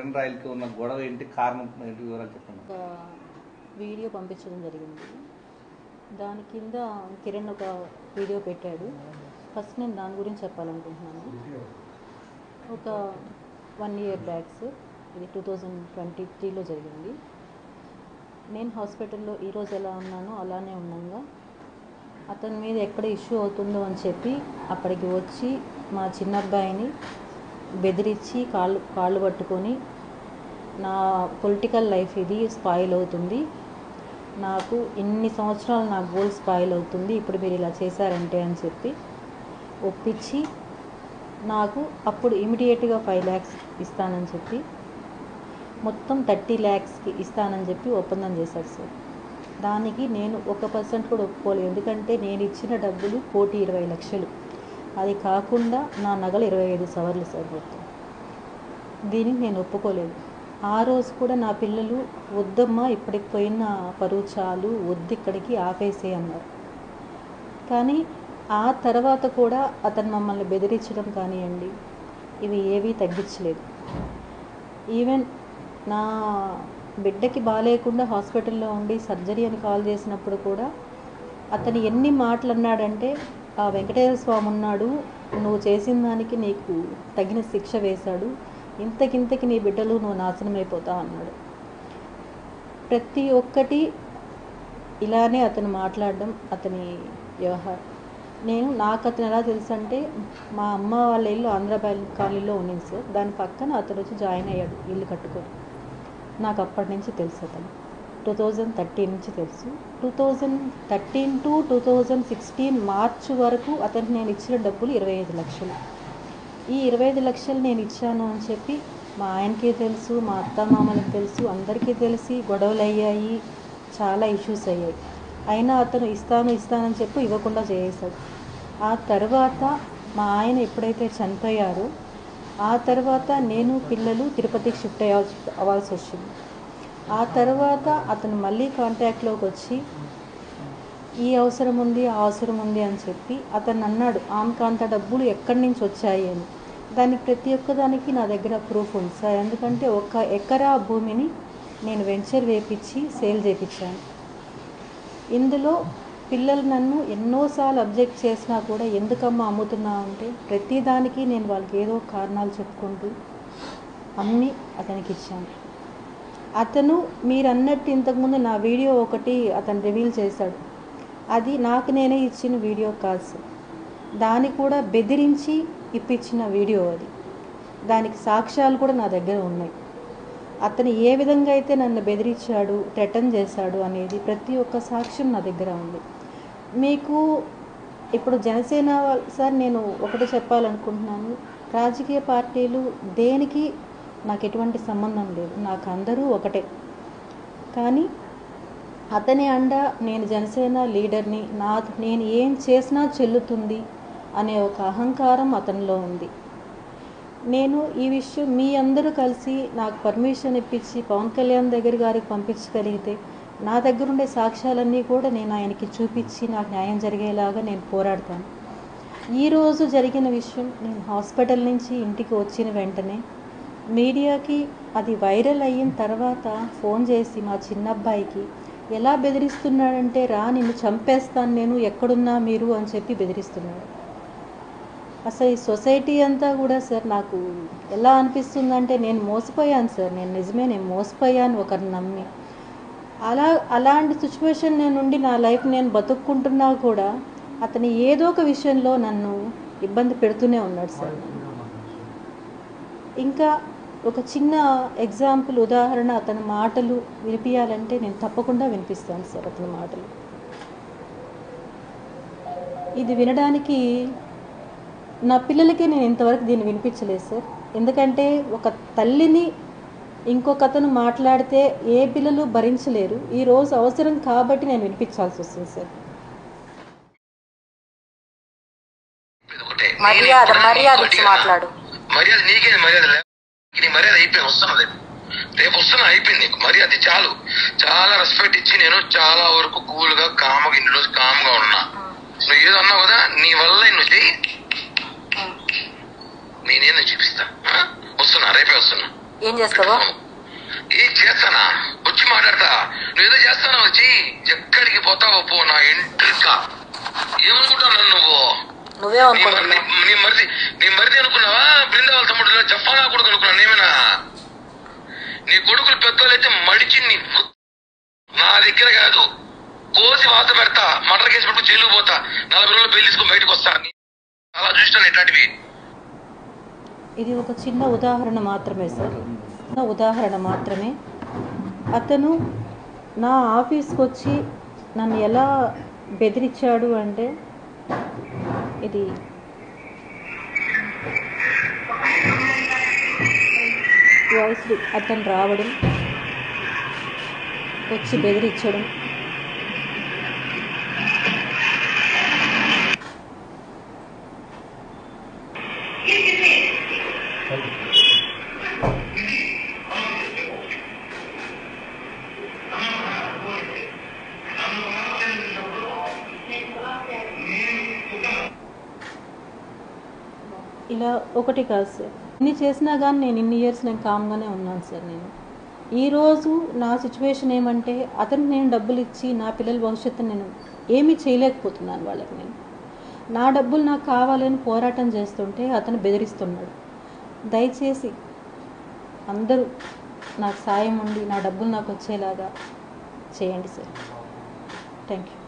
కిరణ్ రాయల్కి ఉన్న గొడవ ఏంటి, కారణం ఏంటి, వివరాలు చెప్పండి. ఒక వీడియో పంపించడం జరిగింది. దాని కింద కిరణ్ ఒక వీడియో పెట్టాడు. ఫస్ట్ నేను దాని గురించి చెప్పాలనుకుంటున్నాను. ఒక 1 year బ్యాక్స్, ఇది 2023లో జరిగింది. నేను హాస్పిటల్లో ఈరోజు ఎలా ఉన్నానో అలానే ఉన్నాగా అతని మీద ఎక్కడ ఇష్యూ అవుతుందో అని చెప్పి అక్కడికి వచ్చి మా చిన్న అబ్బాయిని బెదిరించి కాళ్ళు పట్టుకొని, నా పొలిటికల్ లైఫ్ ఇది స్పాయిల్ అవుతుంది, నాకు ఇన్ని సంవత్సరాలు నా గోల్ స్పాయిల్ అవుతుంది, ఇప్పుడు మీరు ఇలా చేశారంటే అని చెప్పి ఒప్పించి నాకు అప్పుడు ఇమీడియట్గా 5 lakhs ఇస్తానని చెప్పి మొత్తం 30 lakhsకి ఇస్తానని చెప్పి ఒప్పందం చేశాడు సార్. దానికి నేను 1% కూడా ఒప్పుకోలేదు. ఎందుకంటే నేను ఇచ్చిన డబ్బులు 1,20 లక్షలు, అది కాకుండా నా నగలు 25 సవర్లు సార్ మొత్తం. దీనికి నేను ఒప్పుకోలేదు. ఆ రోజు కూడా నా పిల్లలు వద్దమ్మా, ఇప్పటికి పోయిన పరువు చాలు, వద్దు, ఇక్కడికి ఆపేసే అన్నారు. కానీ ఆ తర్వాత కూడా అతను మమ్మల్ని బెదిరించడం కానివ్వండి, ఇవి ఏవీ తగ్గించలేదు. ఈవెన్ నా బిడ్డకి బాగాలేకుండా హాస్పిటల్లో ఉండి సర్జరీ అని కాల్ చేసినప్పుడు కూడా అతను ఎన్ని మాటలు అన్నాడంటే, ఆ వెంకటేశ్వర స్వామి ఉన్నాడు, నువ్వు చేసిన దానికి నీకు తగిన శిక్ష వేశాడు, ఇంతకింతకి నీ బిడ్డలు నువ్వు నాశనం అయిపోతావు అన్నాడు. ప్రతి ఒక్కటి ఇలానే అతను మాట్లాడడం, అతని వ్యవహారం. నాకు అతను ఎలా తెలుసు అంటే, మా అమ్మ వాళ్ళ ఇల్లు ఆంధ్ర బ్యాంక్ కాలనీలో ఉండింది సార్. దాని పక్కన అతను వచ్చి జాయిన్ అయ్యాడు ఇల్లు కట్టుకొని. నాకు అప్పటి నుంచి తెలుసు అతను. 2013 నుంచి తెలుసు. 2013 to 2016 మార్చి వరకు అతనికి నేను ఇచ్చిన డబ్బులు 25 లక్షలు. ఈ 25 లక్షలు నేను ఇచ్చాను అని చెప్పి మా ఆయనకి తెలుసు, మా అత్తమామలకు తెలుసు, అందరికీ తెలిసి గొడవలు అయ్యాయి, చాలా ఇష్యూస్ అయ్యాయి. అయినా అతను ఇస్తానని చెప్పి ఇవ్వకుండా చేసేశాడు. ఆ తర్వాత మా ఆయన ఎప్పుడైతే చనిపోయారో ఆ తర్వాత నేను పిల్లలు తిరుపతికి షిఫ్ట్ అవ్వాల్సి వచ్చింది. ఆ తర్వాత అతను మళ్ళీ కాంటాక్ట్లోకి వచ్చి ఈ అవసరం ఉంది, ఆ అవసరం ఉంది అని చెప్పి అతను అన్నాడు, ఆమెకు అంత డబ్బులు ఎక్కడి నుంచి వచ్చాయి అని. దానికి ప్రతి ఒక్కదానికి నా దగ్గర ప్రూఫ్ ఉంది సార్. ఎందుకంటే 1 ఎకరా భూమిని నేను వెంచర్ వేపించి సేల్ చేయించాను. ఇందులో పిల్లలు నన్ను ఎన్నోసార్లు అబ్జెక్ట్ చేసినా కూడా ఎందుకమ్మా అమ్ముతున్నావు అంటే, ప్రతిదానికి నేను వాళ్ళకి ఏదో కారణాలు చెప్పుకుంటూ అన్నీ అతనికి ఇచ్చాను. అతను మీరు అన్నట్టు ఇంతకుముందు నా వీడియో ఒకటి అతను రివీల్ చేశాడు. అది నాకు నేనే ఇచ్చిన వీడియో కాదు సార్. దాన్ని కూడా బెదిరించి ఇప్పించిన వీడియో అది. దానికి సాక్ష్యాలు కూడా నా దగ్గర ఉన్నాయి. అతను ఏ విధంగా అయితే నన్ను బెదిరించాడు, థ్రెటన్ చేశాడు అనేది ప్రతి ఒక్క సాక్ష్యం నా దగ్గర ఉంది. మీకు ఇప్పుడు జనసేన సార్, నేను ఒకటి చెప్పాలనుకుంటున్నాను, రాజకీయ పార్టీలు దేనికి నాకు ఎటువంటి సంబంధం లేదు, నాకు అందరూ ఒకటే. కానీ అతని అండ నేను జనసేన లీడర్ని, నేను ఏం చేసినా చెల్లుతుంది అనే ఒక అహంకారం అతనిలో ఉంది. నేను ఈ విషయం మీ అందరూ కలిసి నాకు పర్మిషన్ ఇప్పించి పవన్ కళ్యాణ్ గారికి పంపించగలిగితే నా దగ్గర ఉండే సాక్ష్యాలన్నీ కూడా నేను ఆయనకి చూపించి నాకు న్యాయం జరిగేలాగా నేను పోరాడతాను. ఈరోజు జరిగిన విషయం, నేను హాస్పిటల్ నుంచి ఇంటికి వచ్చిన వెంటనే మీడియాకి అది వైరల్ అయిన తర్వాత ఫోన్ చేసి మా చిన్నబ్బాయికి ఎలా బెదిరిస్తున్నాడంటే, రా నిన్ను చంపేస్తాను నేను, ఎక్కడున్నా మీరు అని చెప్పి బెదిరిస్తున్నాడు. అసలు ఈ సొసైటీ అంతా కూడా సార్ నాకు ఎలా అనిపిస్తుందంటే, నేను మోసపోయాను సార్, నేను మోసపోయాను ఒకరిని నమ్మి. అలాంటి సిచ్యువేషన్ నుండి నా లైఫ్ నేను బతుక్కుంటున్నా కూడా అతను ఏదో ఒక విషయంలో నన్ను ఇబ్బంది పెడుతూనే ఉన్నాడు సార్. ఇంకా ఒక చిన్న ఎగ్జాంపుల్, ఉదాహరణ, అతని మాటలు వినిపించాలంటే నేను తప్పకుండా వినిపిస్తాను సార్. అతని మాటలు ఇది వినడానికి నా పిల్లలకే నేను ఇంతవరకు దీన్ని వినిపించలేదు సార్. ఎందుకంటే ఒక తల్లిని ఇంకొక అతను మాట్లాడితే ఏ పిల్లలు భరించలేరు. ఈరోజు అవసరం కాబట్టి నేను వినిపించాల్సి వస్తుంది సార్. మర్యాద మాట్లాడు. మర్యాద నీకే, మర్యాద మర్యాద అయిపోయింది, వస్తున్నది రేపు వస్తున్నా, అయిపోయింది నీకు మర్యాద చాలు. చాలా రెస్పెక్ట్ ఇచ్చి నేను చాలా వరకు కూల్గా కామ్గా ఇన్ని రోజు కామ్గా ఉన్నా. నువ్వు ఏదో అన్నావు కదా, నీ వల్ల నువ్వు చెయ్యి, నేనేదో చూపిస్తా. వస్తున్నా, రేపే వస్తున్నా. ఏం చేస్తావా? ఏం చేస్తానా? వచ్చి మాట్లాడతా. నువ్వేదో చేస్తానా? వచ్చి ఎక్కడికి పోతావో పో. నా ఇంట్రెస్ట్ ఏమనుకుంటావు నువ్వు? నువ్వేమనుకుంటున్నావు? నీ మరిది అనుకున్నావా? బృందావల తమ్ముడు జఫానా కొడుకు అనుకున్నా నేమేనా? నీ కొడుకులు పెద్దోళ్ళైతే మడిచి నా దగ్గర కాదు, కోసి వాత పెడతా, మటర్ కేసు పెట్టుకు జైలుకు పోతా, 40 రోజులు బెయిల్ తీసుకుని బయటకు వస్తా. అలా చూస్తాను ఇట్లాంటివి. ఇది ఒక చిన్న ఉదాహరణ మాత్రమే సార్, చిన్న ఉదాహరణ మాత్రమే. అతను నా ఆఫీస్కి వచ్చి నన్ను ఎలా బెదిరించాడు అంటే, ఇది వాయిస్ అతను రావడం, వచ్చి బెదిరించడం, ఇలా ఒకటి కాదు సార్. ఇన్ని చేసినా కానీ నేను ఇన్ని ఇయర్స్ నేను కామ్గానే ఉన్నాను సార్. నేను ఈరోజు నా సిచ్యువేషన్ ఏమంటే, అతనికి నేను డబ్బులు ఇచ్చి నా పిల్లల భవిష్యత్తు నేను ఏమీ చేయలేకపోతున్నాను వాళ్ళకి. నేను నా డబ్బులు నాకు కావాలని పోరాటం చేస్తుంటే అతను బెదిరిస్తున్నాడు. దయచేసి అందరూ నాకు సాయం ఉండి నా డబ్బులు నాకు వచ్చేలాగా చేయండి సార్. Thank you.